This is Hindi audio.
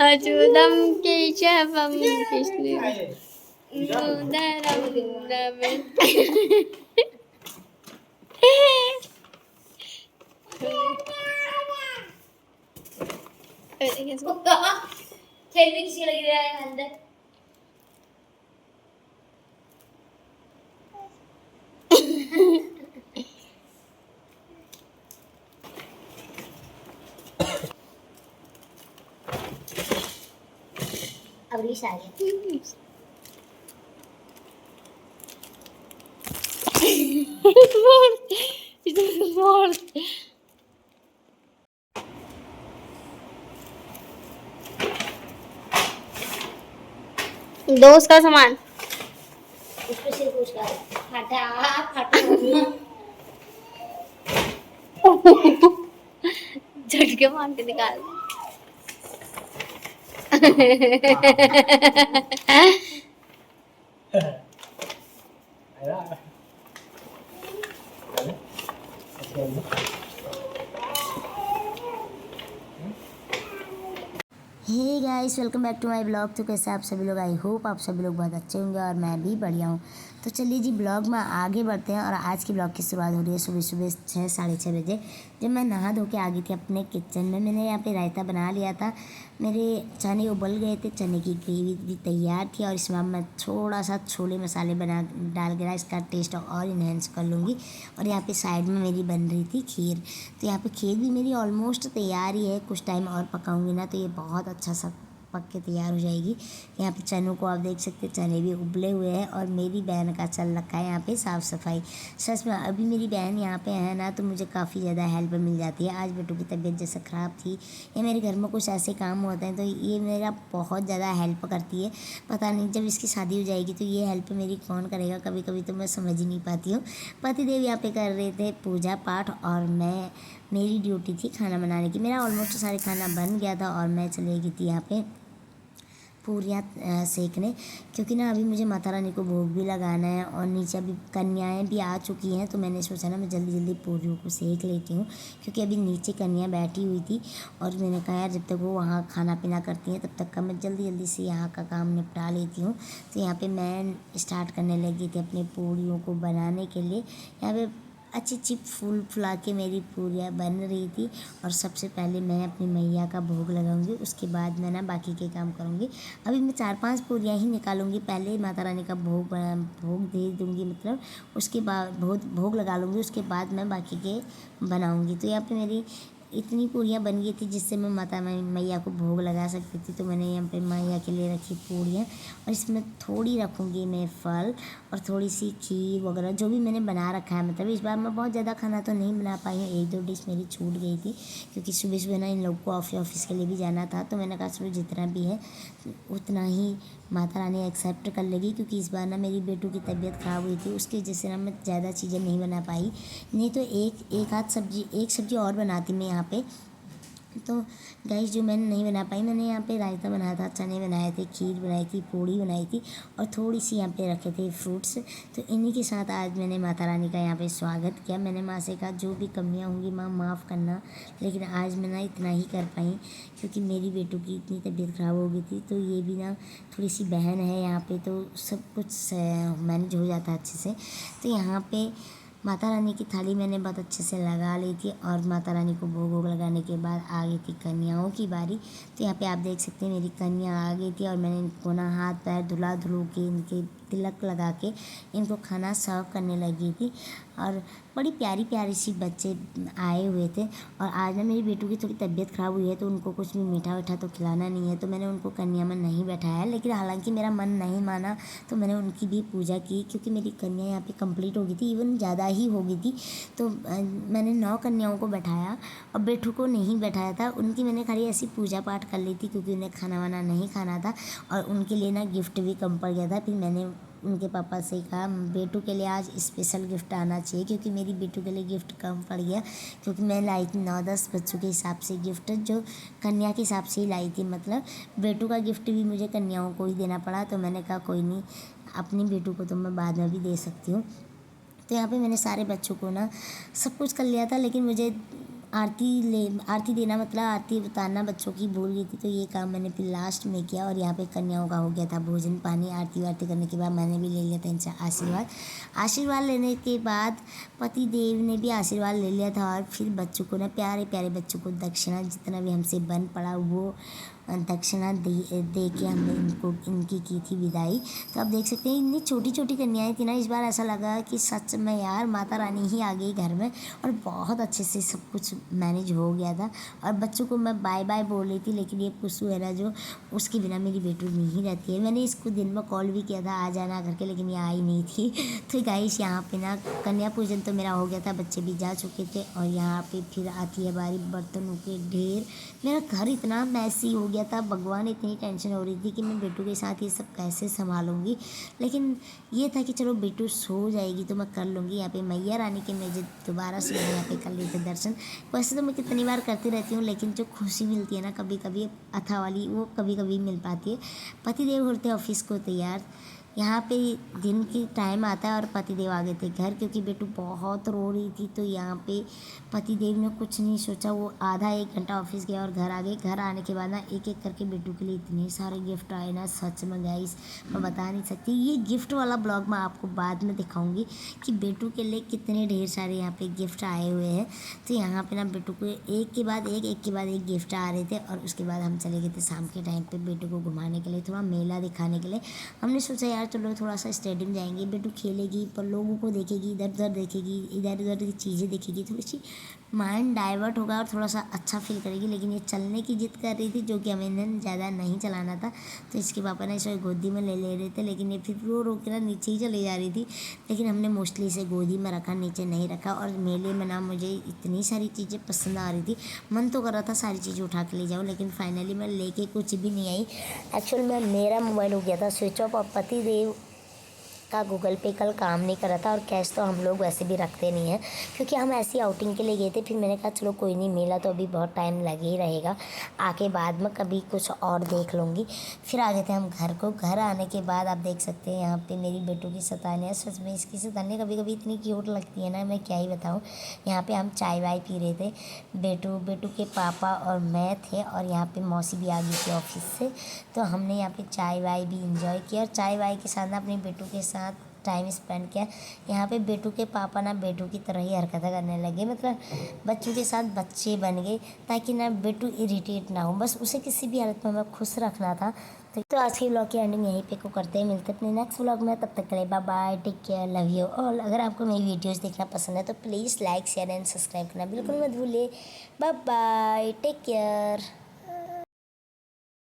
अच्युतं केशवं कृष्णं सुन्दरं रमे खेलने किसी लग रहा है अंदर। अब रीस आ गया। दोस्त का सामान उसको से पूछ कर फटा फटा झटके मार के निकाल hey guys, welcome back to my blog. तो कैसे आप सभी लोग? आई होप आप सभी लोग बहुत अच्छे होंगे और मैं भी बढ़िया हूँ। तो चलिए जी, ब्लॉग में आगे बढ़ते हैं। और आज की ब्लॉग की शुरुआत हो रही है सुबह सुबह 6 साढ़े 6 बजे, जब मैं नहा धो के आ गई थी अपने किचन में। मैंने यहाँ पे रायता बना लिया था। मेरे चने उबल गए थे, चने की ग्रेवी भी तैयार थी और इसमें मैं थोड़ा सा छोले मसाले डाल के इसका टेस्ट और इन्हेंस कर लूँगी। और यहाँ पे साइड में मेरी बन रही थी खीर। तो यहाँ पे खीर भी मेरी ऑलमोस्ट तैयार ही है। कुछ टाइम और पकाऊंगी ना तो ये बहुत अच्छा सा पक के तैयार हो जाएगी। यहाँ पे चनों को आप देख सकते हैं, चने भी उबले हुए हैं। और मेरी बहन का चल रखा है यहाँ पे साफ़ सफाई। सच में अभी मेरी बहन यहाँ पे है ना तो मुझे काफ़ी ज़्यादा हेल्प मिल जाती है। आज बेटू की तबीयत जैसे ख़राब थी या मेरे घर में कुछ ऐसे काम होते हैं तो ये मेरा बहुत ज़्यादा हेल्प करती है। पता नहीं जब इसकी शादी हो जाएगी तो ये हेल्प मेरी कौन करेगा, कभी कभी तो मैं समझ ही नहीं पाती हूँ। पतिदेव यहाँ पे कर रहे थे पूजा पाठ और मेरी ड्यूटी थी खाना बनाने की। मेरा ऑलमोस्ट सारे खाना बन गया था और मैं चली गई थी यहाँ पे पूरियाँ सेकने, क्योंकि ना अभी मुझे माता रानी को भोग भी लगाना है और नीचे अभी कन्याएं भी आ चुकी हैं। तो मैंने सोचा ना मैं जल्दी जल्दी पूरियों को सेक लेती हूँ, क्योंकि अभी नीचे कन्या बैठी हुई थी। और मैंने कहा यार जब तक वो वहाँ खाना पीना करती हैं तब तक का मैं जल्दी जल्दी से यहाँ का काम निपटा लेती हूँ। तो यहाँ पर मैं स्टार्ट करने लगी थी अपने पूरियों को बनाने के लिए। यहाँ पर अच्छी अच्छी फूल फुला के मेरी पूरियाँ बन रही थी। और सबसे पहले मैं अपनी मैया का भोग लगाऊंगी, उसके बाद मैं ना बाकी के काम करूंगी। अभी मैं 4-5 पूरियाँ ही निकालूंगी। पहले माता रानी का भोग दे दूंगी, मतलब उसके बाद भोग लगा लूँगी, उसके बाद मैं बाकी के बनाऊँगी। तो यहाँ पे मेरी इतनी पूरियाँ बन गई थी जिससे मैं माता मैया को भोग लगा सकती थी। तो मैंने यहाँ पे मैया के लिए रखी पूरियाँ और इसमें थोड़ी रखूँगी मैं फल और थोड़ी सी खीर वगैरह जो भी मैंने बना रखा है। मतलब इस बार मैं बहुत ज़्यादा खाना तो नहीं बना पाई हूँ, 1-2 डिश मेरी छूट गई थी क्योंकि सुबह सुबह ना इन लोग को ऑफिस के लिए भी जाना था। तो मैंने कहा चलो जितना भी है उतना ही माता रानी एक्सेप्ट कर लेगी, क्योंकि इस बार ना मेरी बेटू की तबीयत ख़राब हुई थी, उसकी वजह से ना मैं ज़्यादा चीज़ें नहीं बना पाई। नहीं तो एक आध सब्जी और बनाती मैं यहाँ पे। तो गाइस जो मैंने नहीं बना पाई, मैंने यहाँ पे रायता बनाया था, चने बनाए थे, खीर बनाई थी, पूड़ी बनाई थी और थोड़ी सी यहाँ पे रखे थे फ्रूट्स। तो इन्हीं के साथ आज मैंने माता रानी का यहाँ पे स्वागत किया। मैंने माँ से कहा जो भी कमियाँ होंगी माँ माफ़ करना, लेकिन आज मैं ना इतना ही कर पाई क्योंकि मेरी बेटू की इतनी तबीयत ख़राब हो गई थी। तो ये भी ना थोड़ी सी बहन है यहाँ पर, तो सब कुछ मैनेज हो जाता है अच्छे से। तो यहाँ पर माता रानी की थाली मैंने बहुत अच्छे से लगा ली थी और माता रानी को भोग वोग लगाने के बाद आ गई थी कन्याओं की बारी। तो यहाँ पे आप देख सकते हैं मेरी कन्या आ गई थी और मैंने इनको ना हाथ पैर धुलो के इनके तिलक लगा के इनको खाना सर्व करने लगी थी। और बड़ी प्यारी प्यारी सी बच्चे आए हुए थे। और आज ना मेरी बेटू की थोड़ी तबीयत ख़राब हुई है तो उनको कुछ भी मीठा वीठा तो खिलाना नहीं है, तो मैंने उनको कन्या में नहीं बैठाया। लेकिन हालांकि मेरा मन नहीं माना तो मैंने उनकी भी पूजा की, क्योंकि मेरी कन्या यहाँ पे कंप्लीट हो गई थी, इवन ज़्यादा ही हो गई थी। तो मैंने 9 कन्याओं को बैठाया और बेटू को नहीं बैठाया था। उनकी मैंने खाली ऐसी पूजा पाठ कर ली थी क्योंकि उन्हें खाना वाना नहीं खाना था और उनके लिए ना गिफ्ट भी कम पड़ गया था। फिर मैंने उनके पापा से कहा बेटू के लिए आज स्पेशल गिफ्ट आना चाहिए, क्योंकि मेरी बेटू के लिए गिफ्ट कम पड़ गया, क्योंकि मैं लाई थी 9-10 बच्चों के हिसाब से गिफ्ट, जो कन्या के हिसाब से ही लाई थी। मतलब बेटू का गिफ्ट भी मुझे कन्याओं को ही देना पड़ा। तो मैंने कहा कोई नहीं, अपनी बेटू को तो मैं बाद में भी दे सकती हूँ। तो यहाँ पे मैंने सारे बच्चों को ना सब कुछ कर लिया था, लेकिन मुझे आरती देना मतलब आरती उतारना बच्चों की भूल गई थी, तो ये काम मैंने फिर लास्ट में किया। और यहाँ पे कन्याओं का हो गया था भोजन पानी। आरती वारती करने के बाद मैंने भी ले लिया था इनसे आशीर्वाद लेने के बाद पति देव ने भी आशीर्वाद ले लिया था। और फिर बच्चों को ना प्यारे प्यारे बच्चों को दक्षिणा जितना भी हमसे बन पड़ा वो दक्षिणा दे के हमने इनकी की थी विदाई। तो आप देख सकते हैं इतनी छोटी छोटी कन्याएं थी ना, इस बार ऐसा लगा कि सच में यार माता रानी ही आ गई घर में। और बहुत अच्छे से सब कुछ मैनेज हो गया था। और बच्चों को मैं बाय बाय बोल रही थी, लेकिन ये पुस्सू है ना जो, उसके बिना मेरी बेटू नहीं रहती है। मैंने इसको दिन में कॉल भी किया था आ जाना करके, लेकिन ये आई नहीं थी। तो गाइस यहाँ पे ना कन्या पूजन तो मेरा हो गया था, बच्चे भी जा चुके थे। और यहाँ पे फिर आती है बारी बर्तनों के ढेर। मेरा घर इतना मैसी हो गया था, भगवान इतनी टेंशन हो रही थी कि मैं बेटू के साथ ये सब कैसे संभालूंगी। लेकिन ये था कि चलो बेटू सो जाएगी तो मैं कर लूँगी। यहाँ पे मैया रानी के मैं दोबारा से यहाँ पे कर लेते दर्शन। वैसे तो मैं कितनी बार करती रहती हूँ, लेकिन जो खुशी मिलती है ना कभी कभी अथा वाली, वो कभी कभी मिल पाती है। पतिदेव होते ऑफिस को तैयार। यहाँ पे दिन की टाइम आता है और पतिदेव आ गए थे घर, क्योंकि बेटू बहुत रो रही थी। तो यहाँ पे पतिदेव ने कुछ नहीं सोचा, वो आधा एक घंटा ऑफिस गया और घर आ गए। घर आने के बाद ना एक एक करके बेटू के लिए इतने सारे गिफ्ट आए ना, सच में गाइस मैं बता नहीं सकती। ये गिफ्ट वाला ब्लॉग मैं आपको बाद में दिखाऊंगी कि बेटू के लिए कितने ढेर सारे यहाँ पे गिफ्ट आए हुए हैं। तो यहाँ पे ना बेटू को एक के बाद एक गिफ्ट आ रहे थे। और उसके बाद हम चले गए थे शाम के टाइम पे बेटू को घुमाने के लिए, थोड़ा मेला दिखाने के लिए। हमने सोचा यार चलो थोड़ा सा स्टेडियम जाएंगे, बेटू खेलेगी पर लोगों को देखेगी, इधर उधर देखेगी, इधर उधर की चीज़ें देखेगी, थोड़ी सी माइंड डाइवर्ट होगा और थोड़ा सा अच्छा फील करेगी। लेकिन ये चलने की जिद कर रही थी, जो कि हमें ज़्यादा नहीं चलाना था। तो इसके पापा ने इसे गोदी में ले रहे थे, लेकिन ये फिर रो के ना नीचे ही चली जा रही थी। लेकिन हमने मोस्टली इसे गोदी में रखा, नीचे नहीं रखा। और मेले में ना मुझे इतनी सारी चीज़ें पसंद आ रही थी, मन तो कर रहा था सारी चीज़ें उठा के ले जाऊँ, लेकिन फाइनली मैं लेके कुछ भी नहीं आई। एक्चुअल में मेरा मोबाइल हो गया था स्विच ऑफ, और पतिदेव का गूगल पे कल काम नहीं कर रहा था। और कैश तो हम लोग वैसे भी रखते नहीं हैं, क्योंकि हम ऐसी आउटिंग के लिए गए थे। फिर मैंने कहा चलो कोई नहीं, मेला तो अभी बहुत टाइम लगे ही रहेगा, आके बाद में कभी कुछ और देख लूँगी। फिर आ गए थे हम घर को। घर आने के बाद आप देख सकते हैं यहाँ पे मेरी बेटू की सतानियाँ, सच में इसकी सतानियाँ कभी कभी इतनी क्यूट लगती है ना, मैं क्या ही बताऊँ। यहाँ पे हम चाय वाय पी रहे थे, बेटू के पापा और मैं थे। और यहाँ पे मौसी भी आ गई थी ऑफिस से, तो हमने यहाँ पे चाय वाय भी इंजॉय किया। और चाय वाय के साथ ना अपने बेटू के साथ टाइम स्पेंड किया। यहाँ पे बेटू के पापा ना बेटू की तरह ही हरकतें करने लगे, मतलब बच्चों के साथ बच्चे बन गए, ताकि ना बेटू इरिटेट ना हो। बस उसे किसी भी हालत में हमें खुश रखना था। तो आज की व्लॉग की एंडिंग यहीं पे को करते हैं, मिलते हैं अपने नेक्स्ट व्लॉग में। तब तक के लिए bye bye, take care, love you. और अगर आपको मेरी वीडियोज़ देखना पसंद है तो please like share and subscribe करना बिल्कुल मत भूलिए। Bye bye, take care.